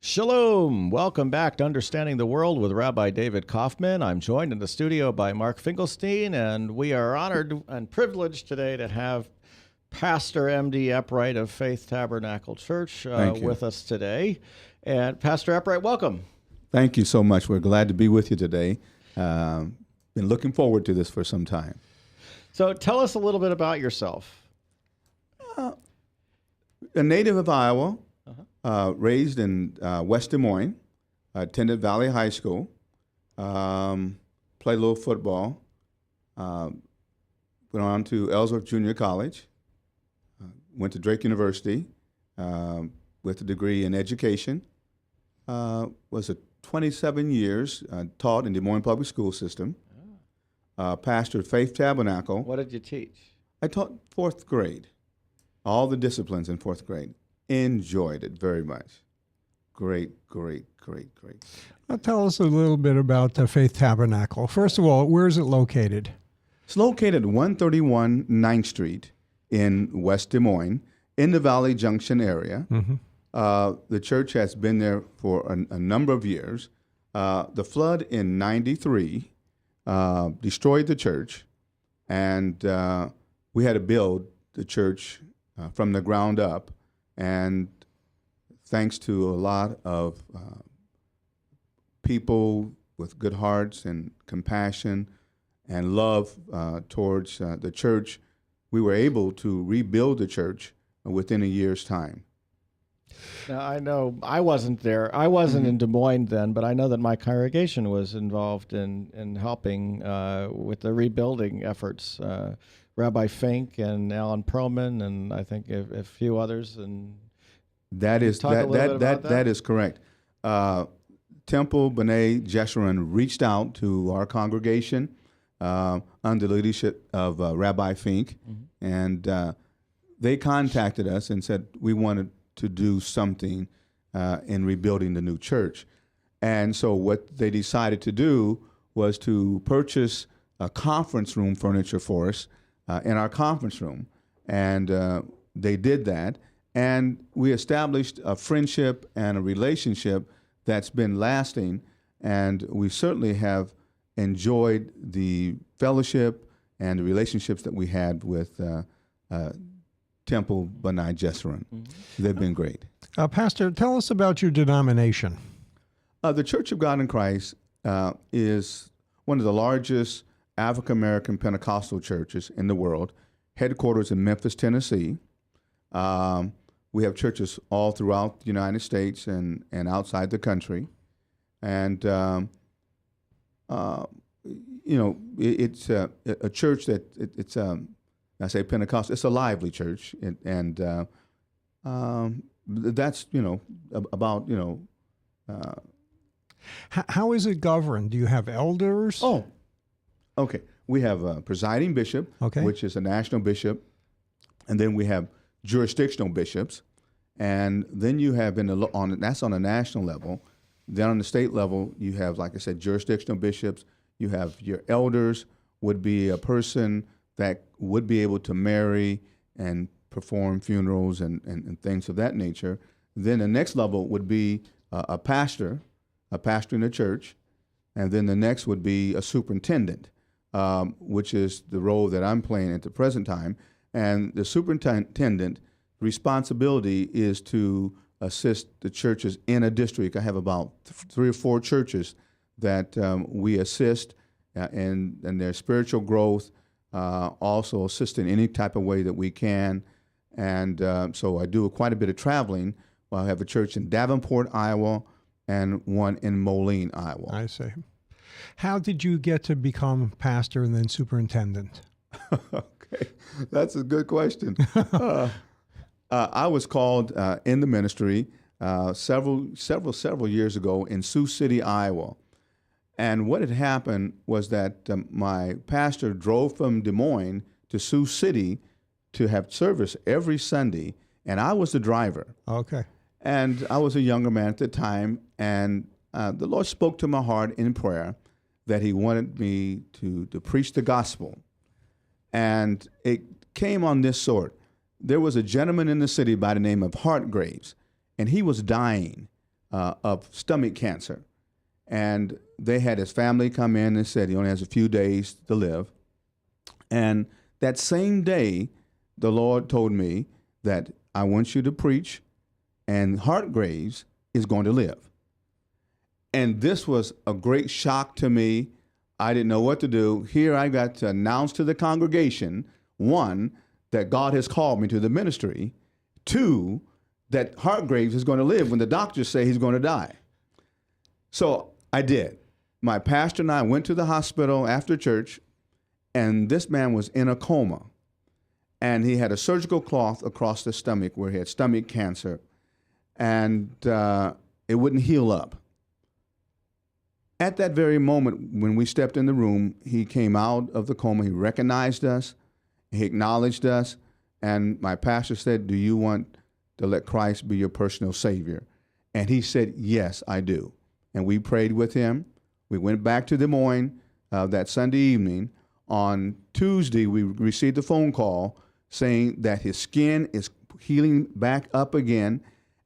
Shalom! Welcome back to Understanding the World with Rabbi David Kaufman. I'm joined in the studio by Mark Finkelstein, and we are honored and privileged today to have Pastor M.D. Eppright of Faith Tabernacle Church with us today. And Pastor Eppright, welcome. Thank you so much. We're glad to be with you today. Been looking forward to this for some time. So tell us a little bit about yourself. A native of Iowa. Raised in West Des Moines, attended Valley High School, played a little football, went on to Ellsworth Junior College, went to Drake University with a degree in education, was 27 years, taught in Des Moines Public School System, pastored Faith Tabernacle. What did you teach? I taught fourth grade, all the disciplines in fourth grade. Enjoyed it very much. Great. Now tell us a little bit about Faith Tabernacle. First of all, where is it located? It's located at 131 9th Street in West Des Moines, in the Valley Junction area. Mm-hmm. The church has been there for a number of years. The flood in 93 destroyed the church, and we had to build the church from the ground up. And thanks to a lot of people with good hearts and compassion and love towards the church, we were able to rebuild the church within a year's time. Now, I know I wasn't there. I wasn't in Des Moines then, but I know that my congregation was involved in helping with the rebuilding efforts. Rabbi Fink and Alan Perlman, and I think a few others. And that is correct. Temple Bnai Jeshurun reached out to our congregation under the leadership of Rabbi Fink, and they contacted us and said we wanted to do something in rebuilding the new church. And so what they decided to do was to purchase a conference room furniture for us in our conference room, and they did that, and we established a friendship and a relationship that's been lasting, and we certainly have enjoyed the fellowship and the relationships that we had with Temple Bnai Jeshurun. They've been great. Pastor, tell us about your denomination. The Church of God in Christ is one of the largest African-American Pentecostal churches in the world, headquarters in Memphis, Tennessee. We have churches all throughout the United States and outside the country. And, it's a church that I say Pentecostal, it's a lively church. And that's, about. How is it governed? Do you have elders? Oh, okay. We have a presiding bishop, which is a national bishop, and then we have jurisdictional bishops, and then you have that's on a national level. Then on the state level, you have, like I said, jurisdictional bishops. You have your elders would be a person that would be able to marry and perform funerals and things of that nature. Then the next level would be a pastor in the church, and then the next would be a superintendent, which is the role that I'm playing at the present time. And the superintendent responsibility is to assist the churches in a district. I have about 3 or 4 churches that we assist in their spiritual growth, also assist in any type of way that we can. And so I do quite a bit of traveling. I have a church in Davenport, Iowa, and one in Moline, Iowa. I see. How did you get to become pastor and then superintendent? Okay, that's a good question. I was called in the ministry several years ago in Sioux City, Iowa. And what had happened was that my pastor drove from Des Moines to Sioux City to have service every Sunday, and I was the driver. Okay. And I was a younger man at the time, and the Lord spoke to my heart in prayer that he wanted me to preach the gospel. And it came on this sort. There was a gentleman in the city by the name of Hartgraves, and he was dying of stomach cancer. And they had his family come in and said he only has a few days to live. And that same day, the Lord told me that I want you to preach, and Hargraves is going to live. And this was a great shock to me. I didn't know what to do. Here I got to announce to the congregation, one, that God has called me to the ministry, two, that Hargraves is going to live when the doctors say he's going to die. So I did. My pastor and I went to the hospital after church, and this man was in a coma. And he had a surgical cloth across the stomach where he had stomach cancer, and it wouldn't heal up. At that very moment, when we stepped in the room, he came out of the coma. He recognized us. He acknowledged us. And my pastor said, do you want to let Christ be your personal Savior? And he said, yes, I do. And we prayed with him. We went back to Des Moines that Sunday evening. On Tuesday, we received a phone call saying that his skin is healing back up again.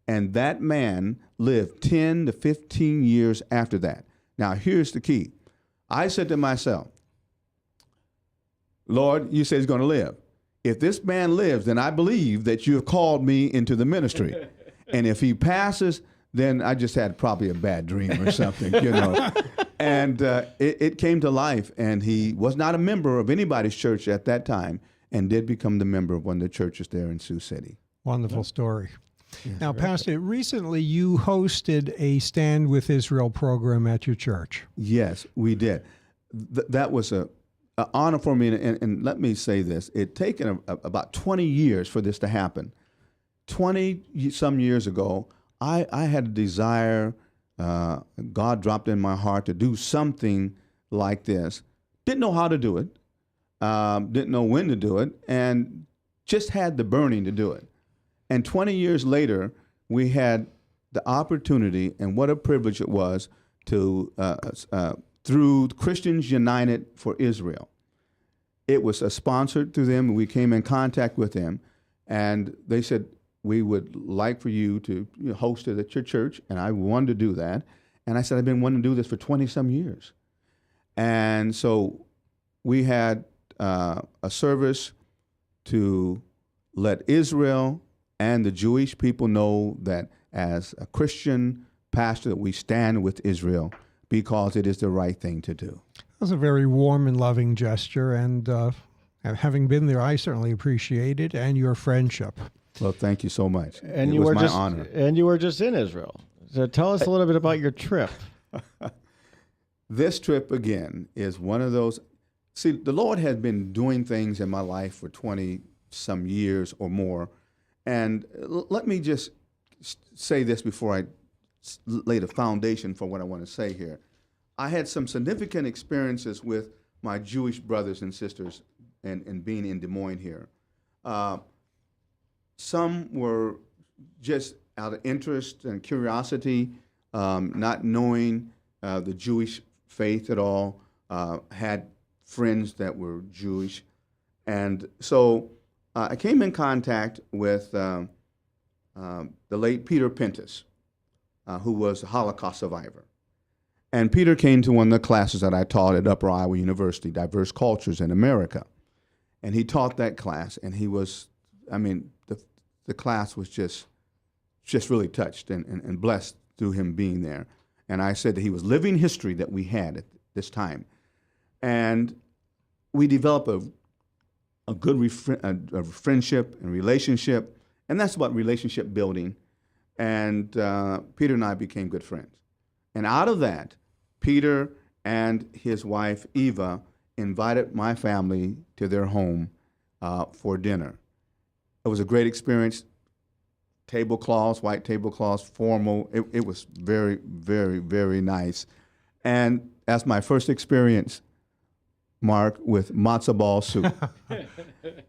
And that man lived 10 to 15 years after that. Now, here's the key. I said to myself, Lord, you said he's going to live. If this man lives, then I believe that you have called me into the ministry. And if he passes, then I just had probably a bad dream or something, you know. And it came to life, and he was not a member of anybody's church at that time and did become the member of one of the churches there in Sioux City. Wonderful story. Yes, now, Pastor, recently you hosted a Stand with Israel program at your church. Yes, we did. That was an honor for me, and let me say this. It taken about 20 years for this to happen. 20-some years ago, I had a desire, God dropped in my heart to do something like this. Didn't know how to do it, didn't know when to do it, and just had the burning to do it. And 20 years later, we had the opportunity, and what a privilege it was to, through Christians United for Israel. It was sponsored through them, and we came in contact with them, and they said, we would like for you to host it at your church, and I wanted to do that. And I said, I've been wanting to do this for 20-some years. And so we had a service to let Israel and the Jewish people know that as a Christian pastor, that we stand with Israel because it is the right thing to do. That was a very warm and loving gesture, and having been there, I certainly appreciate it and your friendship. Well, thank you so much. And it was my honor. And you were just in Israel. So tell us a little bit about your trip. This trip, again, is one of those. See, the Lord has been doing things in my life for 20-some years or more. And let me just say this before I lay the foundation for what I want to say here. I had some significant experiences with my Jewish brothers and sisters and being in Des Moines here. Some were just out of interest and curiosity, not knowing the Jewish faith at all, had friends that were Jewish. And so I came in contact with the late Peter Pentis, who was a Holocaust survivor. And Peter came to one of the classes that I taught at Upper Iowa University, Diverse Cultures in America. And he taught that class, and he was, I mean, the class was just really touched and blessed through him being there. And I said that he was living history that we had at this time. And we developed a good friendship and relationship, and that's about relationship building. And Peter and I became good friends. And out of that, Peter and his wife, Eva, invited my family to their home for dinner. It was a great experience. Tablecloths, white tablecloths, formal. It was very, very, very nice. And that's my first experience, Mark, with matzo ball soup.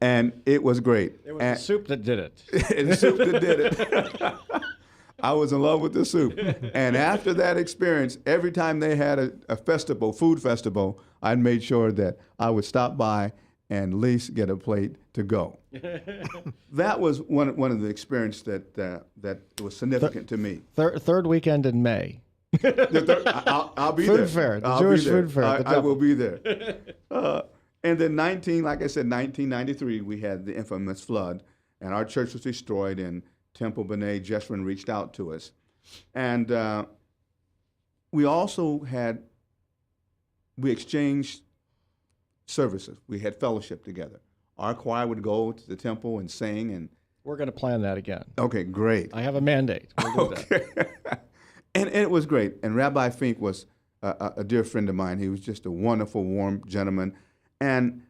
And it was great. It was the soup that did it. The soup that did it. I was in love with the soup. And after that experience, every time they had a festival, food festival, I made sure that I would stop by and at least get a plate to go. That was one of the experiences that was significant to me. Third weekend in May. I'll be there. Food fair, the I'll Jewish be there. food fair. I will be there. And then 1993, we had the infamous flood, and our church was destroyed, and Temple Bnai Jeshurun reached out to us. And we also we exchanged services. We had fellowship together. Our choir would go to the temple and sing. And we're going to plan that again. Okay, great. I have a mandate. We'll do that. And it was great. And Rabbi Fink was a dear friend of mine. He was just a wonderful, warm gentleman. And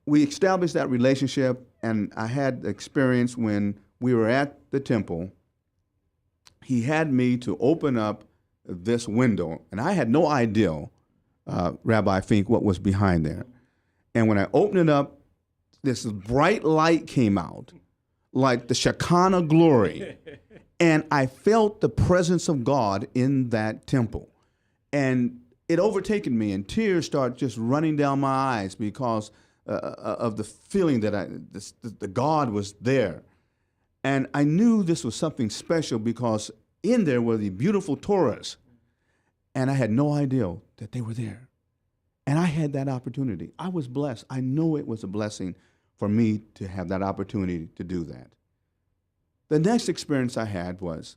we established that relationship, and I had the experience when we were at the temple. He had me to open up this window, and I had no idea, Rabbi Fink, what was behind there. And when I opened it up, this bright light came out, like the Shekinah glory. And I felt the presence of God in that temple. And it overtaken me, and tears started just running down my eyes because of the feeling that the God was there. And I knew this was something special because in there were the beautiful Torahs. And I had no idea that they were there. And I had that opportunity. I was blessed. I know it was a blessing for me to have that opportunity to do that. The next experience I had was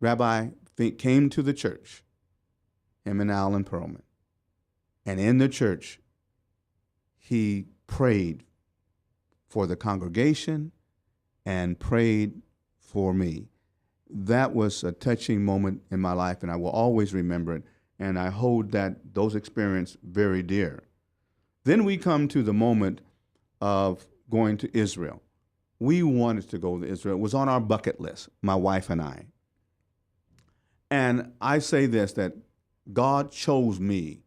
Rabbi Fink came to the church, him and Alan Perlman. And in the church, he prayed for the congregation and prayed for me. That was a touching moment in my life, and I will always remember it. And I hold those experiences very dear. Then we come to the moment of going to Israel. We wanted to go to Israel. It was on our bucket list, my wife and I. And I say this, that God chose me.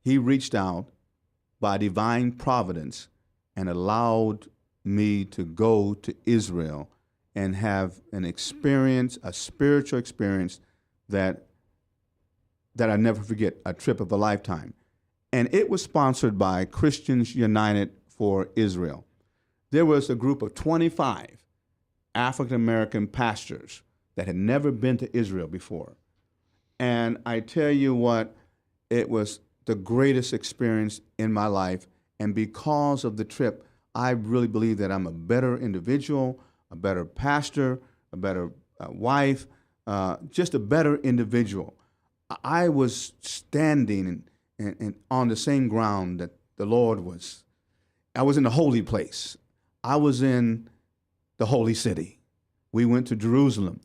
He reached out by divine providence and allowed me to go to Israel and have an experience, a spiritual experience that I never forget, a trip of a lifetime. And it was sponsored by Christians United for Israel. There was a group of 25 African-American pastors that had never been to Israel before. And I tell you what, it was the greatest experience in my life. And because of the trip, I really believe that I'm a better individual, a better pastor, a better wife, just a better individual. I was standing and on the same ground that the Lord was. I was in the holy place. I was in the holy city. We went to Jerusalem.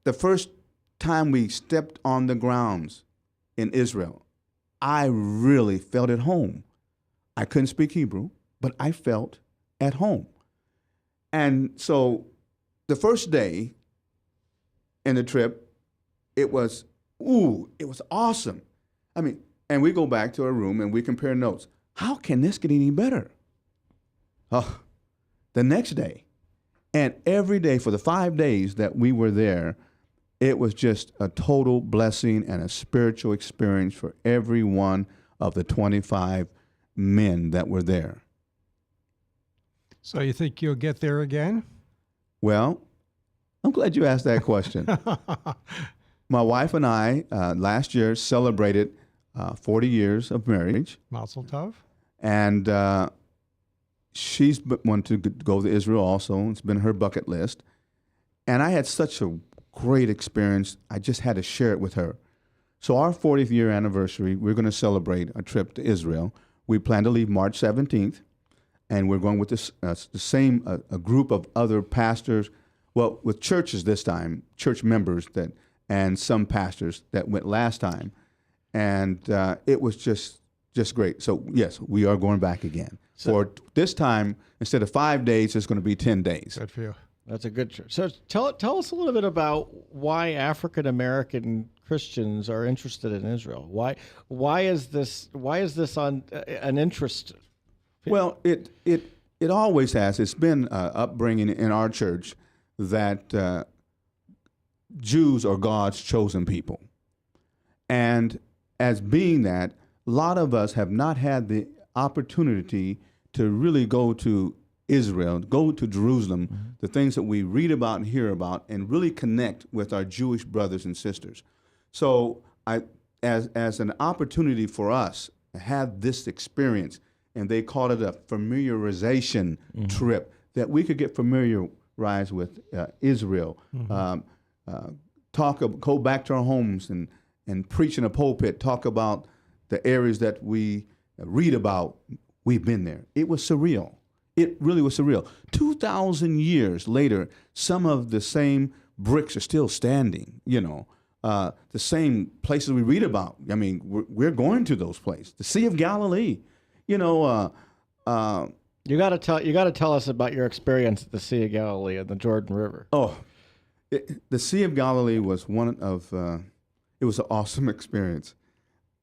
The first time we stepped on the grounds in Israel, I really felt at home. I couldn't speak Hebrew, but I felt at home. And so the first day in the trip, it was awesome. I mean, and we go back to our room and we compare notes. How can this get any better? The next day, and every day for the 5 days that we were there, it was just a total blessing and a spiritual experience for every one of the 25 men that were there. So you think you'll get there again? Well, I'm glad you asked that question. My wife and I last year celebrated 40 years of marriage. Mazel tov. And she's wanted to go to Israel also. It's been her bucket list. And I had such a great experience. I just had to share it with her. So our 40th year anniversary, we're going to celebrate a trip to Israel. We plan to leave March 17th, and we're going with a group of other pastors, well, with churches this time, church members and some pastors that went last time. And it was just great. So yes, we are going back again. For this time, instead of 5 days, it's going to be 10 days. Good for you. That's a good church. So tell us a little bit about why African American Christians are interested in Israel. Why is this on an interest? Well, it always has. It's been upbringing in our church that Jews are God's chosen people, and as being that, lot of us have not had the opportunity to really go to Israel, go to Jerusalem, the things that we read about and hear about, and really connect with our Jewish brothers and sisters. So as an opportunity for us to have this experience, and they called it a familiarization trip, that we could get familiarized with Israel, go back to our homes and preach in a pulpit, talk about the areas that we read about. We've been there. It was surreal. It really was surreal. 2,000 years later, some of the same bricks are still standing, the same places we read about. I mean, we're going to those places. The Sea of Galilee, You got to tell us about your experience at the Sea of Galilee and the Jordan River. Oh, the Sea of Galilee was it was an awesome experience.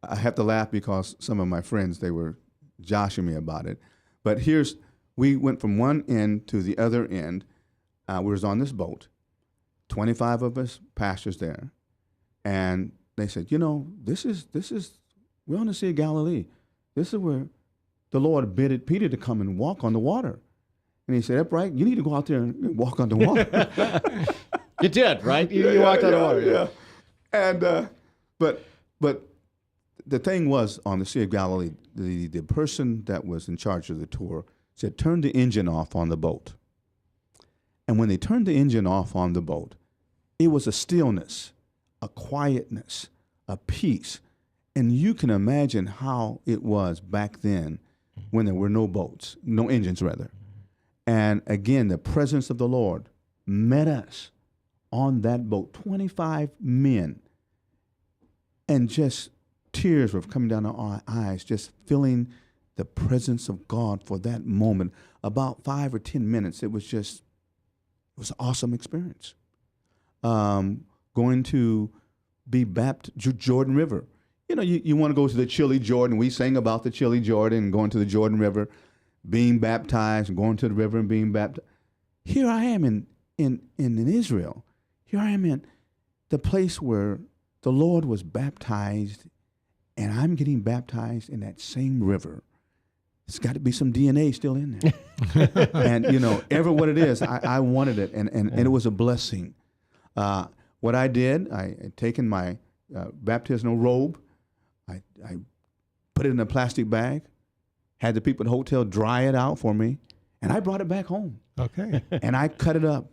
I have to laugh because some of my friends, they were joshing me about it. But we went from one end to the other end. We was on this boat, 25 of us pastors there. And they said, we're on the Sea of Galilee. This is where the Lord bid Peter to come and walk on the water. And he said, Eppright, you need to go out there and walk on the water. You did, right? You walked on the water. Yeah. And, but the thing was, on the Sea of Galilee, the person that was in charge of the tour said, turn the engine off on the boat. And when they turned the engine off on the boat, it was a stillness, a quietness, a peace. And you can imagine how it was back then when there were no boats, no engines rather. And again, the presence of the Lord met us on that boat, 25 men. And just tears were coming down our eyes, just feeling the presence of God for that moment. About 5 or 10 minutes, it was an awesome experience. Going to be baptized, Jordan River. You want to go to the chilly Jordan. We sang about the chilly Jordan, going to the Jordan River, being baptized, going to the river and being baptized. Here I am in Israel. Here I am in the place where the Lord was baptized, and I'm getting baptized in that same river. It's got to be some DNA still in there. And, ever what it is, I wanted it, and it was a blessing. What I did, I had taken my baptismal robe, I put it in a plastic bag, had the people at the hotel dry it out for me, and I brought it back home. Okay. And I cut it up,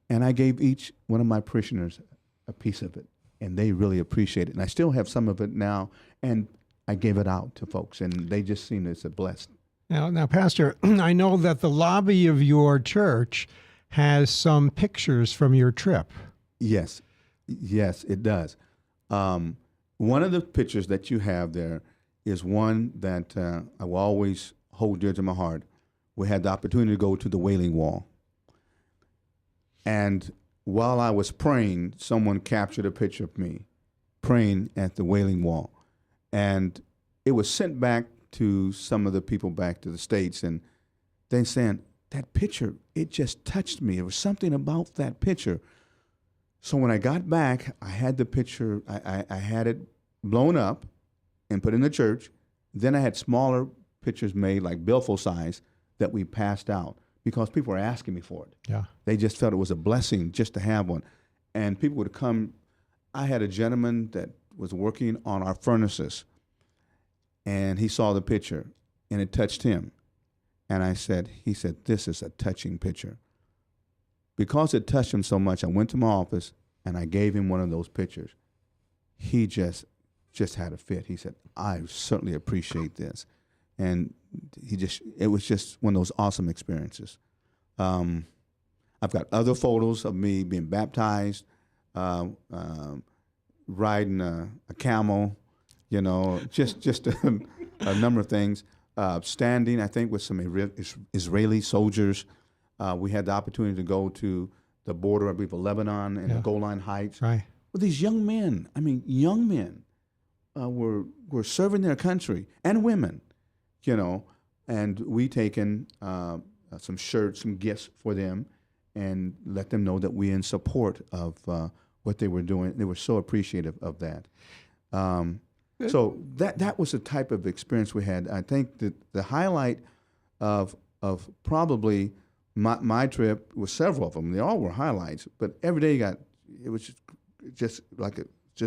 and I gave each one of my parishioners a piece of it, and they really appreciate it. And I still have some of it now, and I gave it out to folks, and they just seen it as a blessing. Now, Pastor, I know that the lobby of your church has some pictures from your trip. Yes, it does. One of the pictures that you have there is one that I will always hold dear to my heart. We had the opportunity to go to the Wailing Wall. And while I was praying, someone captured a picture of me praying at the Wailing Wall. And it was sent back to some of the people back to the States, and they saying, that picture, it just touched me. There was something about that picture. So when I got back, I had the picture, I had it blown up and put in the church. Then I had smaller pictures made, like billfold size, that we passed out because people were asking me for it. Yeah. They just felt it was a blessing just to have one. And people would come. I had a gentleman that was working on our furnaces, and he saw the picture, and it touched him. And he said, this is a touching picture. Because it touched him so much, I went to my office, and I gave him one of those pictures. He just had a fit. He said, I certainly appreciate this. And it was just one of those awesome experiences. I've got other photos of me being baptized, riding a camel, just a number of things. Standing, I think, with some Israeli soldiers. We had the opportunity to go to the border, I believe, of Lebanon and the Golan Heights. Right. Well, these young men, were serving their country, and women, and we taken some shirts, some gifts for them, and let them know that we're in support of what they were doing. They were so appreciative of that. So that was the type of experience we had. I think that the highlight of probably my trip was several of them. They all were highlights, but every day it was just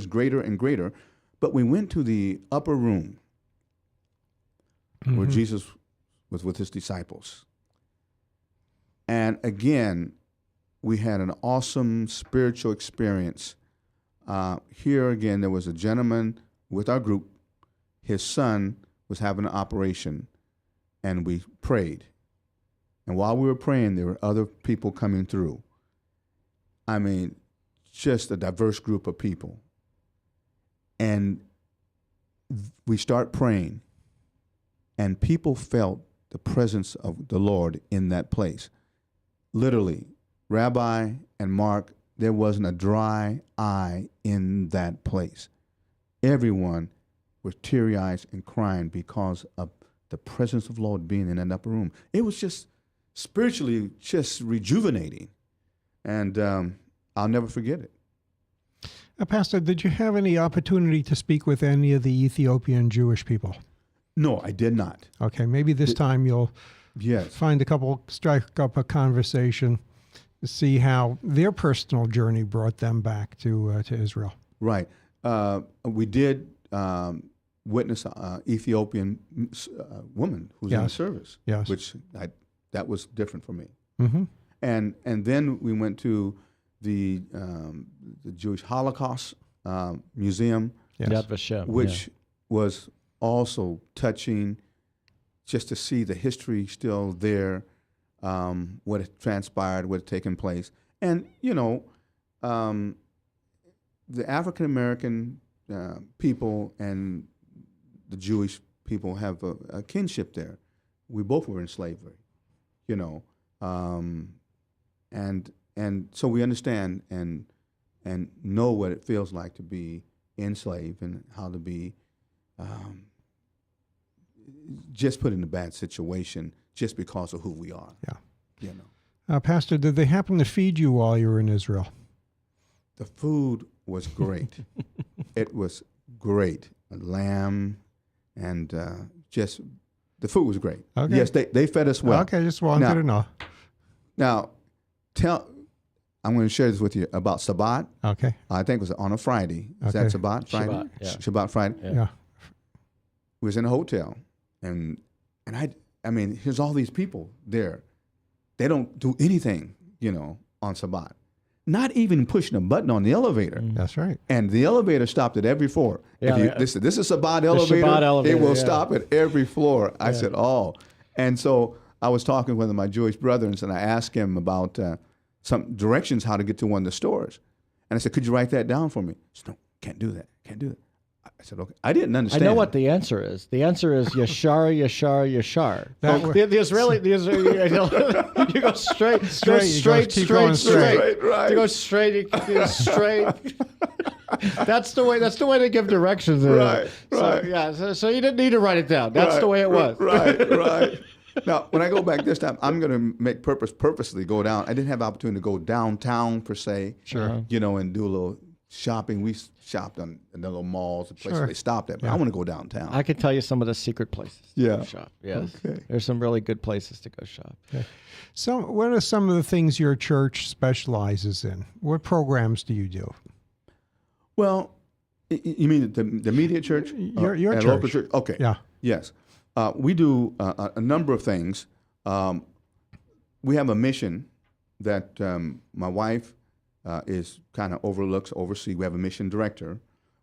greater and greater. But we went to the upper room where Jesus was with his disciples. And again, we had an awesome spiritual experience. Here again, there was a gentleman with our group. His son was having an operation, and we prayed. And while we were praying, there were other people coming through. I mean, just a diverse group of people. And we start praying, and people felt the presence of the Lord in that place. Literally, Rabbi and Mark, there wasn't a dry eye in that place. Everyone was teary-eyed and crying because of the presence of the Lord being in that upper room. It was just spiritually just rejuvenating, and I'll never forget it. Pastor, did you have any opportunity to speak with any of the Ethiopian Jewish people? No, I did not. Okay, maybe this time you'll find strike up a conversation to see how their personal journey brought them back to Israel. Right. We did witness an Ethiopian woman who's in the service, which that was different for me. Mm-hmm. And then we went to the Jewish Holocaust Museum, which was also touching, just to see the history still there, what had transpired, what had taken place. And, the African American people and the Jewish people have a kinship there. We both were in slavery, and so we understand and know what it feels like to be enslaved and how to be just put in a bad situation just because of who we are. Yeah. Pastor, did they happen to feed you while you were in Israel? The food was great. It was great. Lamb and just the food was great. Okay. Yes, they fed us well. Okay, just wanted to know. Now, I'm going to share this with you about Sabbath. Okay. I think it was on a Friday. Is that Sabbath Friday? Shabbat, yeah. Shabbat Friday. Yeah. We was in a hotel, and I mean, here's all these people there. They don't do anything, on Sabbath. Not even pushing a button on the elevator. That's right. And the elevator stopped at every floor. Yeah, this is Sabbath elevator. Shabbat elevator. It will stop at every floor. I said, oh. And so I was talking with my Jewish brothers, and I asked him about some directions how to get to one of the stores. And I said, could you write that down for me? He said, no, can't do that. I said, okay. I didn't understand. I know what the answer is. The answer is Yashar, Yashar, Yashar. The Israeli, you go straight. Right. You go straight, That's the way they give directions. Right. So you didn't need to write it down. That's the way it was. Right. Now, when I go back this time, I'm going to make purposely go down. I didn't have the opportunity to go downtown per se. Sure. And do a little shopping. We shopped in the little malls, the places they stopped at. But I want to go downtown. I can tell you some of the secret places to go shop. Yes. Okay. There's some really good places to go shop. Okay. So what are some of the things your church specializes in? What programs do you do? Well, you mean the media church? Your church. Local church? Okay. Yeah. Yes. We do a number of things. We have a mission that my wife is kind of oversee. We have a mission director.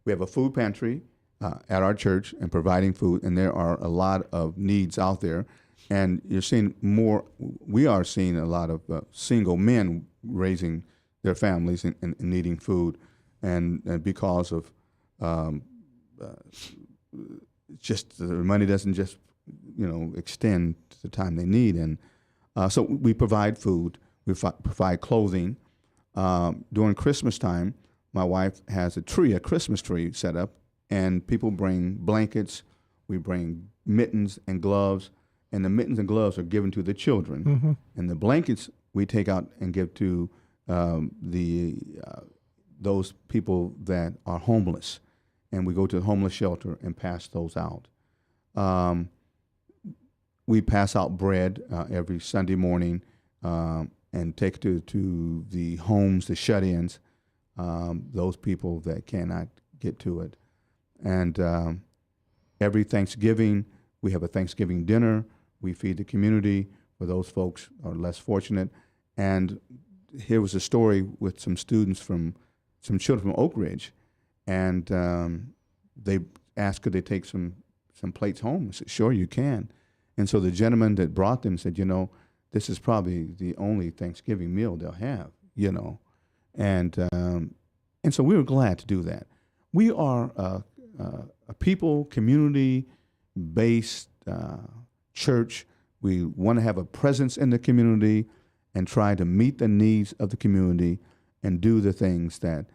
We have a food pantry at our church and providing food, and there are a lot of needs out there. And you're seeing more. We are seeing a lot of single men raising their families and needing food, and because of just the money doesn't just extend to the time they need, and so we provide food. We provide clothing. During Christmas time, my wife has a Christmas tree set up, and people bring blankets. We bring mittens and gloves, and the mittens and gloves are given to the children. Mm-hmm. And the blankets we take out and give to those people that are homeless. and we go to the homeless shelter and pass those out. We pass out bread every Sunday morning and take it to the homes, the shut-ins, those people that cannot get to it. And every Thanksgiving, we have a Thanksgiving dinner. We feed the community for those folks who are less fortunate. And here was a story with some students some children from Oak Ridge, and they asked could they take some plates home. I said, sure, you can. And so the gentleman that brought them said, this is probably the only Thanksgiving meal they'll have, And so we were glad to do that. We are a people, community-based church. We want to have a presence in the community and try to meet the needs of the community and do the things that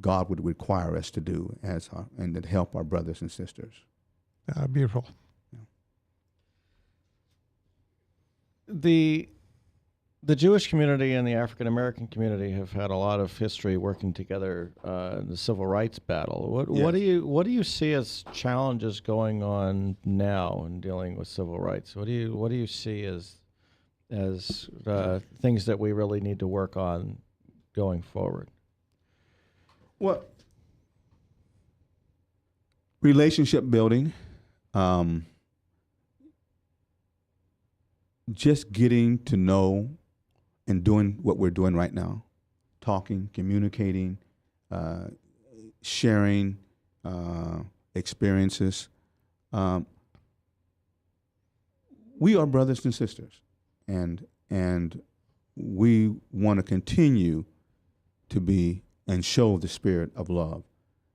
God would require us to do and that help our brothers and sisters. Beautiful. The Jewish community and the African American community have had a lot of history working together in the civil rights battle. What do you see as challenges going on now in dealing with civil rights? What do you see as things that we really need to work on going forward? Well, relationship building. Just getting to know and doing what we're doing right now, talking, communicating, sharing experiences. We are brothers and sisters, and we want to continue to be and show the spirit of love,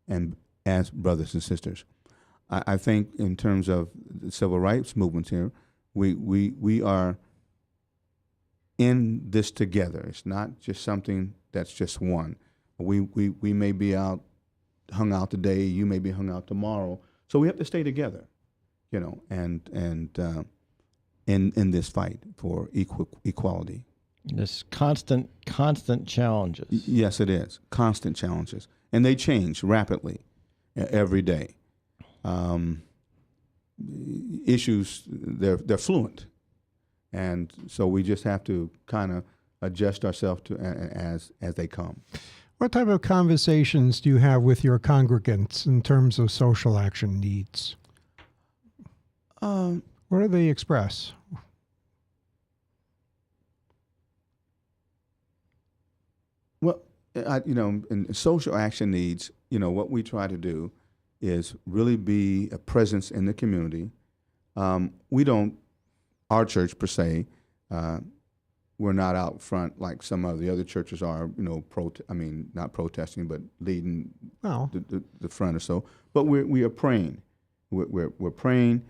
and as brothers and sisters. I think in terms of the civil rights movements here, we are in this together. It's not just something that's just one. We may be hung out today. You may be hung out tomorrow. So we have to stay together, and in this fight for equality. This constant challenges. Yes, it is. Constant challenges, and they change rapidly every day. Issues, they're fluent, and so we just have to kind of adjust ourselves to as they come. What type of conversations do you have with your congregants in terms of social action needs? What do they express? Well, in social action needs, what we try to do is really be a presence in the community. Our church per se, we're not out front like some of the other churches are, not protesting, but leading the front or so. But we are praying. We're praying,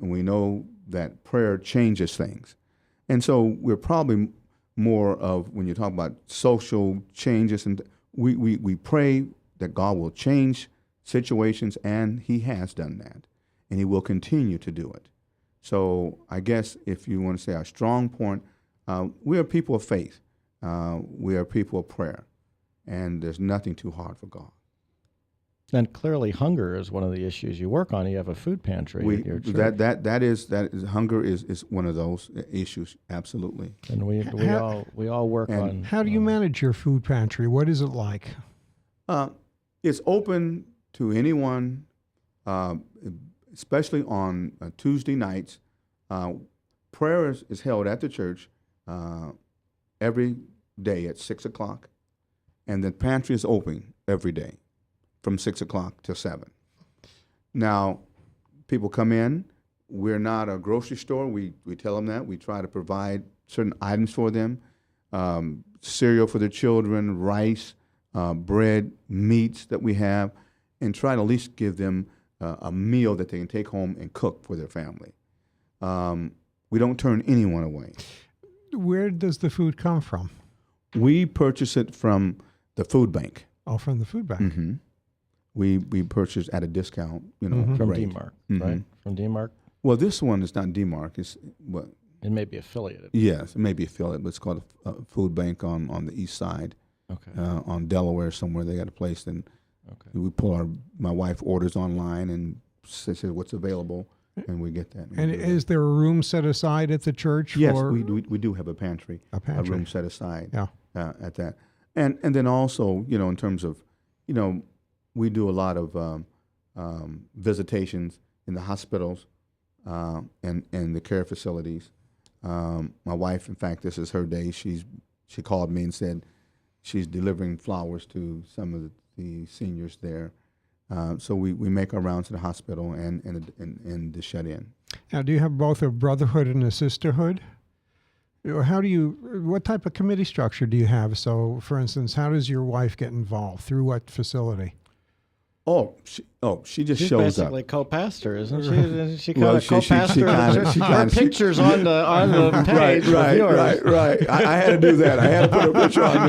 and we know that prayer changes things. And so we're probably more of, when you talk about social changes, and we pray that God will change situations, and he has done that, and he will continue to do it. So I guess if you want to say our strong point, we are people of faith. We are people of prayer, and there's nothing too hard for God. And clearly hunger is one of the issues you work on. You have a food pantry at your church. That is hunger is one of those issues, absolutely. And we all work on. How do you manage your food pantry? What is it like? It's open to anyone, especially on Tuesday nights. Prayer is held at the church every day at 6 o'clock, and the pantry is open every day from 6 o'clock till 7. Now, people come in. We're not a grocery store. We tell them that. We try to provide certain items for them, cereal for their children, rice, bread, meats that we have, and try to at least give them a meal that they can take home and cook for their family. We don't turn anyone away. Where does the food come from? We purchase it from the food bank. Oh, from the food bank. Mm-hmm. We purchase at a discount, from rate. DMARC, right? From DMARC. Well, this one is not DMARC. It's what? It may be affiliated. Yes, it may be affiliated, but it's called a food bank on the east side. Okay. On Delaware somewhere. They got a place, and Okay. My wife orders online and says what's available, and we get that. And is there a room set aside at the church? Yes, we do have a pantry. A room set aside. Yeah. At that, and then also, in terms of, we do a lot of visitations in the hospitals and the care facilities. My wife, in fact, this is her day. She called me and said she's delivering flowers to some of the seniors there. So we make our rounds to the hospital and the shut-in. Now, do you have both a brotherhood and a sisterhood? Or what type of committee structure do you have? So, for instance, how does your wife get involved? Through what facility? She just She's shows basically up. co-pastor, isn't she? Isn't she kind of co-pastor? Her picture's on the page. Right. I had to do that. I had to put a picture on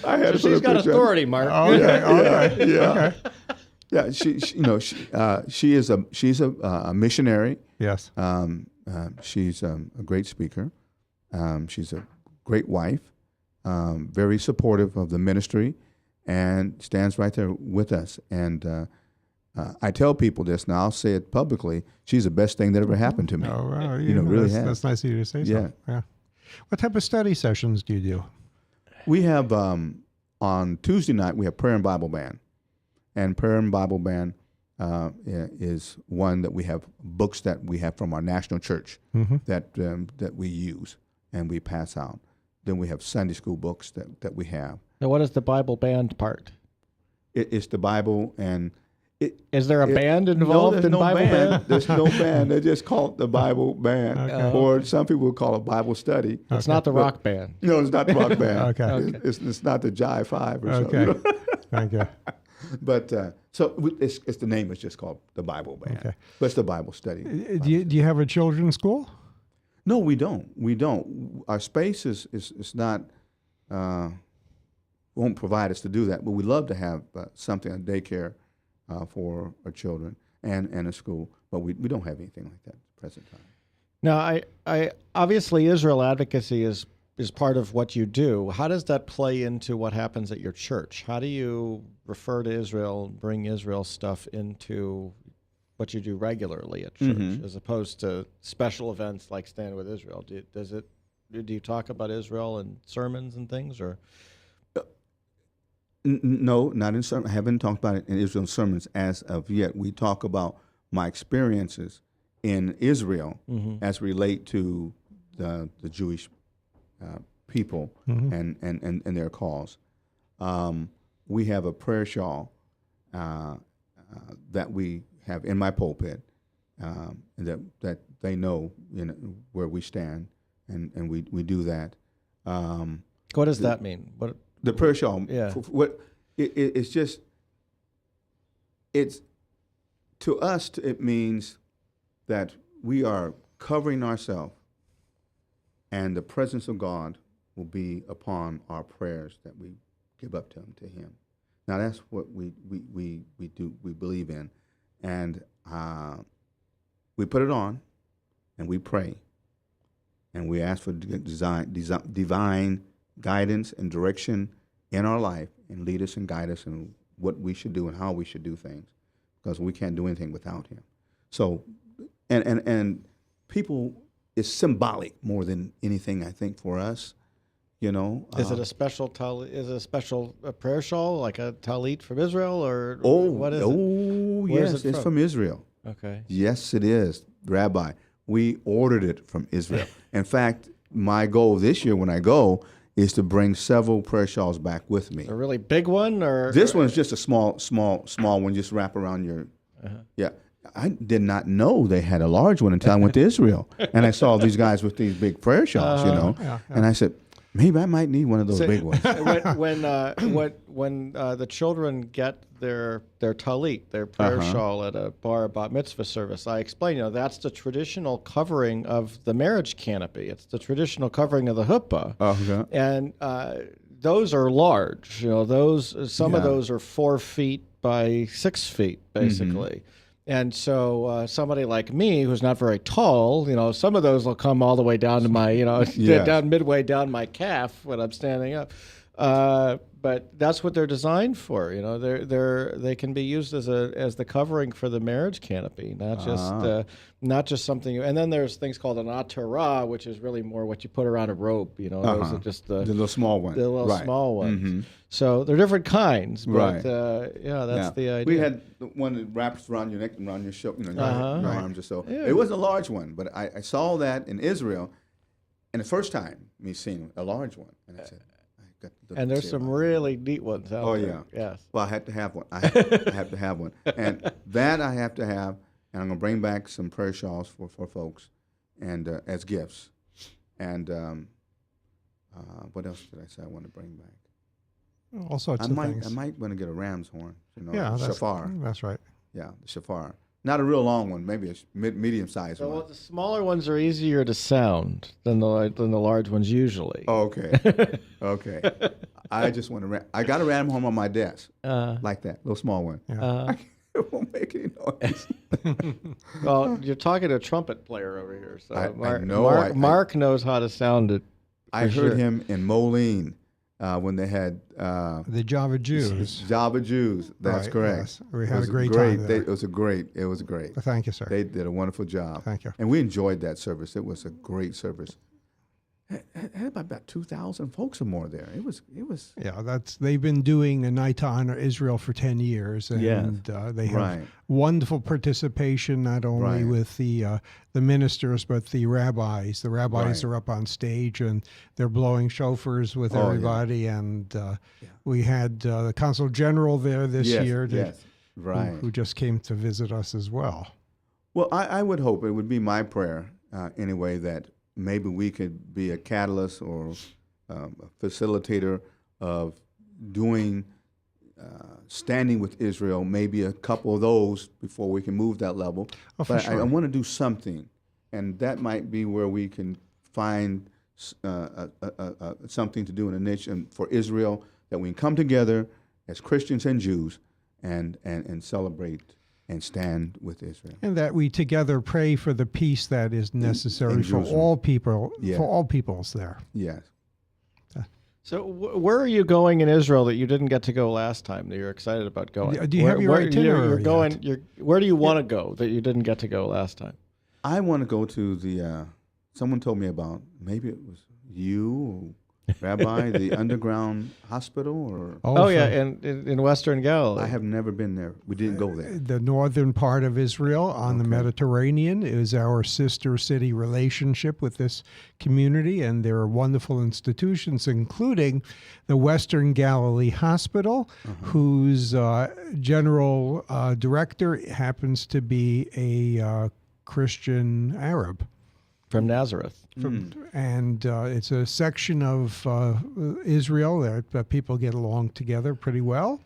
there. She's got authority, Mark. Okay. Yeah. She's a missionary. Yes. She's a great speaker. She's a great wife. Very supportive of the ministry. And stands right there with us. And I tell people this, and I'll say it publicly, she's the best thing that ever happened to me. Oh, wow. Really has. That's nice of you to say so. Yeah. What type of study sessions do you do? We have, on Tuesday night, we have Prayer and Bible Band. And Prayer and Bible Band is one that we have books that we have from our national church that we use and we pass out. Then we have Sunday school books that we have. Now, what is the Bible band part? It's the Bible, and is there a band involved in Bible band? There's no band. They just call it the Bible band, or some people call it Bible study. It's not the rock band. No, it's not the rock band. Okay. It's not the Jive 5 or something. Thank you. But it's the name is just called the Bible band. Okay. But it's the Bible study. Do you have a children's school? No, we don't. Our space is not. Won't provide us to do that, but we love to have something, a daycare for our children and a school, but we don't have anything like that at the present time. Now, I obviously Israel advocacy is part of what you do. How does that play into what happens at your church? How do you refer to Israel, bring Israel stuff into what you do regularly at church, as opposed to special events like Stand With Israel? Do you talk about Israel in sermons and things, or? No, not in sermons. I haven't talked about it in Israel sermons as of yet. We talk about my experiences in Israel as relate to the Jewish people and their cause. We have a prayer shawl that we have in my pulpit that they know where we stand, and we do that. What does that mean? What? The prayer shawl. Yeah. It's to us. It means that we are covering ourselves, and the presence of God will be upon our prayers that we give up to Him. Now that's what we do. We believe in, and we put it on, and we pray, and we ask for divine guidance and direction in our life, and lead us and guide us in what we should do and how we should do things, because we can't do anything without Him. So, and people, is symbolic more than anything, I think, for us. Is it a special prayer shawl, like a talit from Israel, or what is it? Oh, yes, it's from Israel. Okay. Yes, it is, Rabbi. We ordered it from Israel. In fact, my goal this year when I go is to bring several prayer shawls back with me. A really big one, or this one's just a small one, just wrap around your. Yeah, I did not know they had a large one until I went to Israel, and I saw these guys with these big prayer shawls, and I said, maybe I might need one of those big ones. when the children get their talit, their prayer shawl at a bar bat mitzvah service, I explain, that's the traditional covering of the marriage canopy. It's the traditional covering of the huppah, and those are large. Some of those are 4 feet by 6 feet, basically. And so somebody like me, who's not very tall, some of those will come all the way down to my, down midway down my calf when I'm standing up. but that's what they're designed for. You know, they can be used as the covering for the marriage canopy, not just something. And then there's things called an atara, which is really more what you put around a rope. You know, those are just the little small ones. The little small ones. So they're different kinds, but that's the idea. We had the one that wraps around your neck and around your shoulder, your arms or so. Yeah. It wasn't a large one, but I saw that in Israel, and the first time me seeing a large one, and I said, I got to look and there's some really neat ones out there. Oh yeah, yes. Well, I had to have one. I have to have one, and that I have to have, and I'm gonna bring back some prayer shawls for folks, and as gifts, and what else did I say I want to bring back? All sorts of things. I might want to get a ram's horn. Shofar. That's right. Yeah, the shofar. Not a real long one, maybe a medium-sized one. Well, the smaller ones are easier to sound than the large ones usually. Oh, okay. Okay. I just want to. I got a ram horn on my desk, like that, little small one. Yeah. It won't make any noise. Well, you're talking to a trumpet player over here, so I know. Mark knows how to sound it. I heard him in Moline. When they had the Java Jews. Java Jews, that's right, correct. Yes. We had a great time there. It was great. Thank you, sir. They did a wonderful job. Thank you. And we enjoyed that service. It was a great service. Had about 2,000 folks or more there. It was. Yeah, they've been doing a night to honor Israel for 10 years, and they have wonderful participation not only with the ministers but the rabbis. The rabbis are up on stage and they're blowing shofars with everybody, and we had the consul general there this year, who just came to visit us as well. Well, I would hope, it would be my prayer anyway, that maybe we could be a catalyst or a facilitator of doing, standing with Israel, maybe a couple of those before we can move that level. Oh, but sure. I want to do something, and that might be where we can find something to do in a niche and for Israel, that we can come together as Christians and Jews and celebrate and stand with Israel. And that we together pray for the peace that is necessary for all people, for all peoples there. Yes. So where are you going in Israel that you didn't get to go last time that you're excited about going? Do you have your itinerary where do you want to go that you didn't get to go last time? I want to go to the, someone told me about, maybe it was you, Rabbi, the underground hospital, or in Western Galilee. I have never been there. We didn't go there. The northern part of Israel on the Mediterranean is our sister city relationship with this community, and there are wonderful institutions, including the Western Galilee Hospital, whose general director happens to be a Christian Arab. From Nazareth. And it's a section of Israel that people get along together pretty well.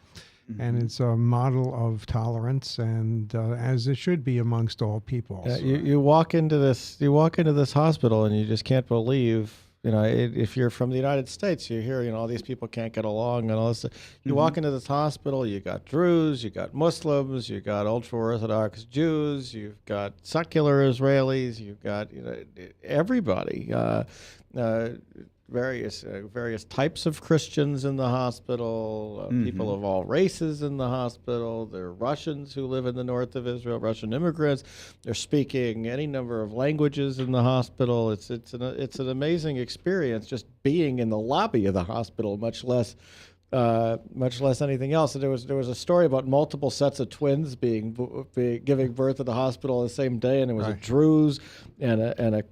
And it's a model of tolerance, and as it should be amongst all people. You walk into this hospital and you just can't believe, if you're from the United States, you hear, all these people can't get along and all this. You walk into this hospital, you got Druze, you got Muslims, you got ultra-Orthodox Jews, you've got secular Israelis, you've got everybody, various types of Christians in the hospital, people of all races in the hospital. There are Russians who live in the north of Israel, Russian immigrants. They're speaking any number of languages in the hospital. It's an amazing experience just being in the lobby of the hospital, much less anything else. And there was a story about multiple sets of twins giving birth at the hospital on the same day, and it was a Druze and a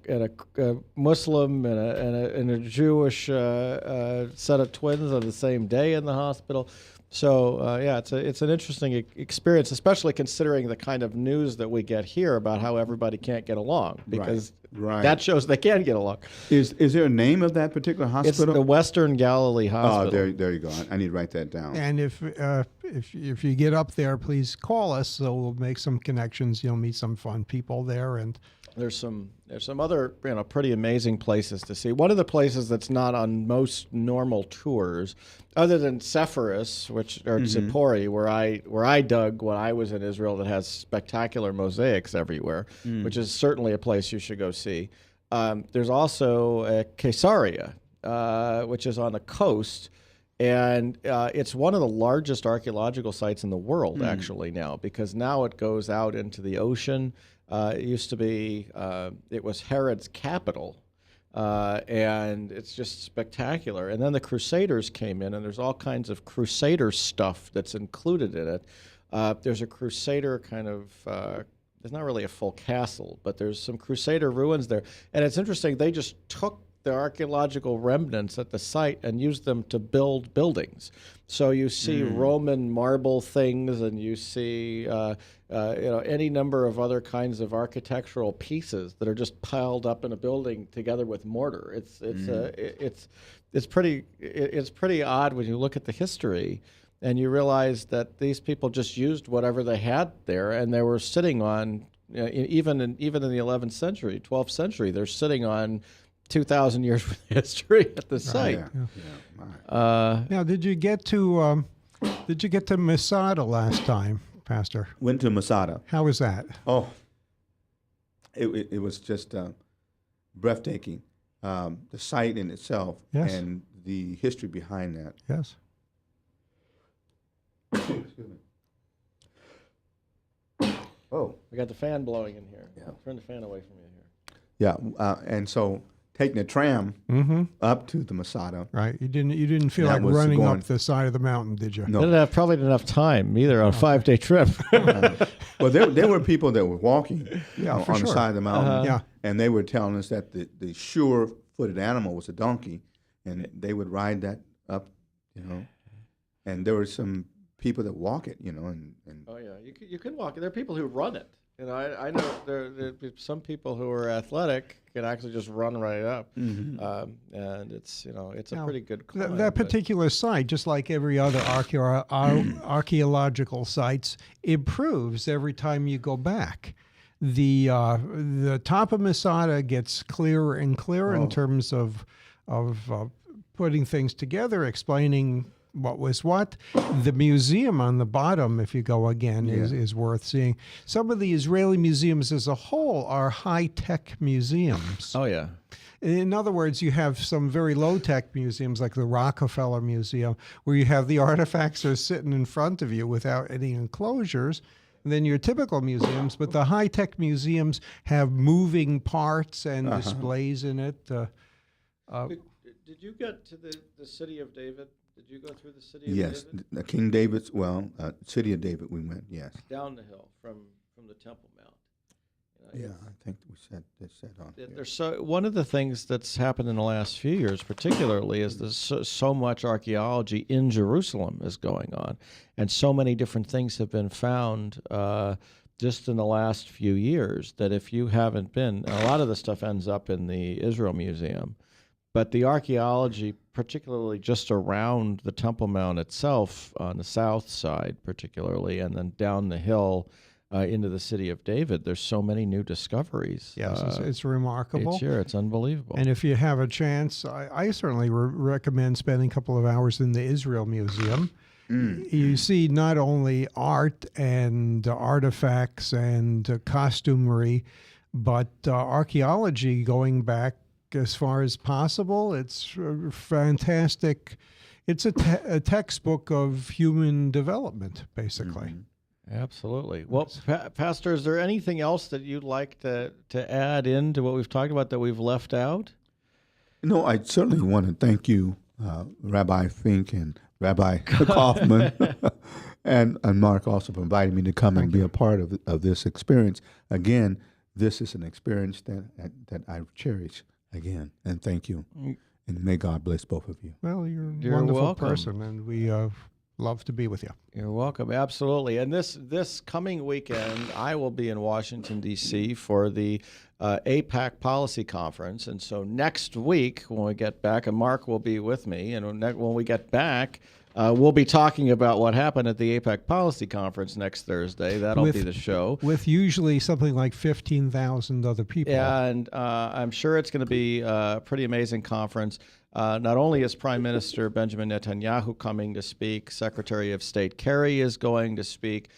Muslim and a Jewish set of twins on the same day in the hospital. So it's an interesting experience, especially considering the kind of news that we get here about how everybody can't get along, because that shows they can get along. Is there a name of that particular hospital? It's the Western Galilee Hospital. Oh, there you go. I need to write that down. And if you get up there, please call us, so we'll make some connections. You'll meet some fun people there, and there's some other pretty amazing places to see. One of the places that's not on most normal tours, other than Sepphoris, or Zippori, where I dug when I was in Israel, that has spectacular mosaics everywhere, which is certainly a place you should go see. There's also Caesarea, which is on the coast, And it's one of the largest archaeological sites in the world, actually, now, because now it goes out into the ocean. It used to be, it was Herod's capital, and it's just spectacular. And then the Crusaders came in, and there's all kinds of Crusader stuff that's included in it. There's a Crusader kind of, there's not really a full castle, but there's some Crusader ruins there. And it's interesting, they just took the archaeological remnants at the site and used them to build buildings. So you see Roman marble things, and you see any number of other kinds of architectural pieces that are just piled up in a building together with mortar. It's pretty odd when you look at the history, and you realize that these people just used whatever they had there, and they were sitting on even in the 11th century, 12th century, they're sitting on 2,000 years of history at the site. Now, did you get to Masada last time, Pastor? Went to Masada. How was that? Oh, it was just breathtaking. The site in itself, and the history behind that. Yes. Excuse me. Oh, we got the fan blowing in here. Yeah. Turn the fan away from you here. Yeah, and so taking a tram up to the Masada. Right. You didn't feel like running up the side of the mountain, did you? No. Didn't have probably enough time either on a 5-day trip. Well, there were people that were walking on the side of the mountain, and they were telling us that the sure-footed animal was a donkey, and they would ride that up, and there were some people that walk it, and oh yeah, you can walk it. There are people who run it. I know there are some people who are athletic can actually just run right up, and it's it's a pretty good climb. That particular site, just like every other archaeological sites, improves every time you go back. The top of Masada gets clearer and clearer in terms of putting things together, explaining what was what. The museum on the bottom, if you go again, is worth seeing. Some of the Israeli museums as a whole are high-tech museums. Oh, yeah. In other words, you have some very low-tech museums like the Rockefeller Museum, where you have the artifacts are sitting in front of you without any enclosures than your typical museums, but the high-tech museums have moving parts and displays in it. Did you get to the city of David? Did you go through the city of David? Yes, King David's, city of David we went, yes. Down the hill from the Temple Mount. I think they said on here. There's one of the things that's happened in the last few years particularly is there's so much archaeology in Jerusalem is going on, and so many different things have been found just in the last few years that if you haven't been, a lot of the stuff ends up in the Israel Museum. But the archaeology, particularly just around the Temple Mount itself, on the south side particularly, and then down the hill into the city of David, there's so many new discoveries. Yes, it's remarkable. It's unbelievable. And if you have a chance, I certainly recommend spending a couple of hours in the Israel Museum. You see not only art and artifacts and costumery, but archaeology going back as far as possible. It's fantastic. It's a textbook of human development, basically. Absolutely. Well, Pastor, is there anything else that you'd like to add into what we've talked about that we've left out? No, I certainly want to thank you, Rabbi Fink and Rabbi Kaufman, and Mark also for inviting me to come and be a part of this experience. Again, this is an experience that I cherish. Again, and thank you. And may God bless both of you. Well, you're a wonderful welcome. Person, and we love to be with you. You're welcome. Absolutely. And this coming weekend, I will be in Washington, D.C. for the APAC Policy Conference. And so next week, when we get back, and Mark will be with me, and when we get back, we'll be talking about what happened at the APAC Policy Conference next Thursday. That'll be the show. With usually something like 15,000 other people. Yeah, and I'm sure it's going to be a pretty amazing conference. Not only is Prime Minister Benjamin Netanyahu coming to speak, Secretary of State Kerry is going to speak.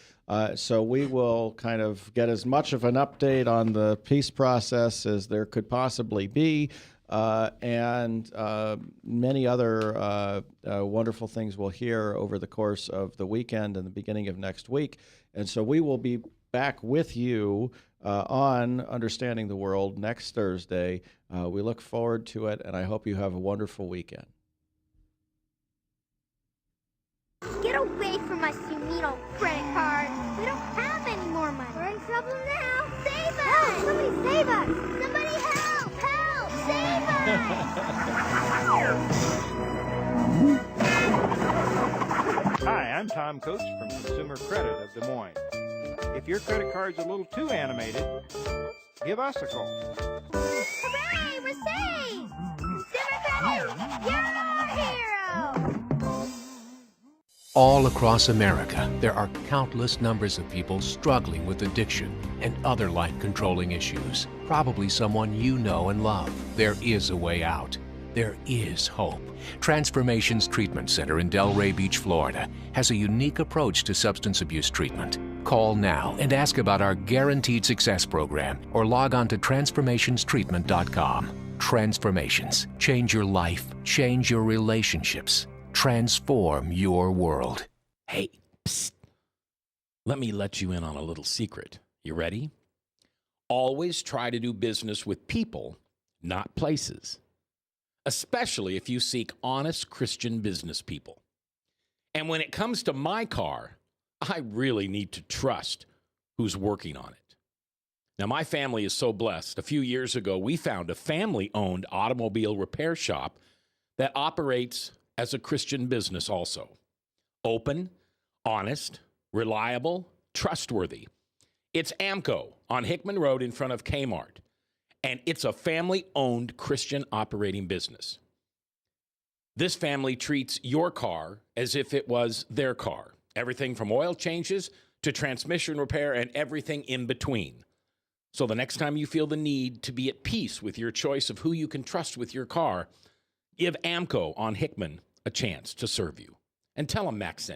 So we will kind of get as much of an update on the peace process as there could possibly be. and many other wonderful things we'll hear over the course of the weekend and the beginning of next week. And so we will be back with you on Understanding the World next Thursday. We look forward to it, and I hope you have a wonderful weekend. Get away from us, you mean old credit card. We don't have any more money. We're in trouble now. Save us! Help! Somebody save us! Somebody help! Help! Save us! Hi, I'm Tom Coates from Consumer Credit of Des Moines. If your credit card's a little too animated, give us a call. Hooray! We're saved! Consumer Credit, you're our hero! All across America, there are countless numbers of people struggling with addiction and other life-controlling issues. Probably someone you know and love. There is a way out. There is hope. Transformations Treatment Center in Delray Beach, Florida, has a unique approach to substance abuse treatment. Call now and ask about our Guaranteed Success program or log on to transformationstreatment.com. Transformations. Change your life. Change your relationships. Transform your world. Hey, psst. Let me let you in on a little secret. You ready? Always try to do business with people, not places. Especially if you seek honest Christian business people. And when it comes to my car, I really need to trust who's working on it. Now, my family is so blessed. A few years ago, we found a family-owned automobile repair shop that operates as a Christian business also. Open, honest, reliable, trustworthy. It's AMCO on Hickman Road in front of Kmart. And it's a family-owned Christian operating business. This family treats your car as if it was their car. Everything from oil changes to transmission repair and everything in between. So the next time you feel the need to be at peace with your choice of who you can trust with your car, give AMCO on Hickman a chance to serve you. And tell them Max sent you.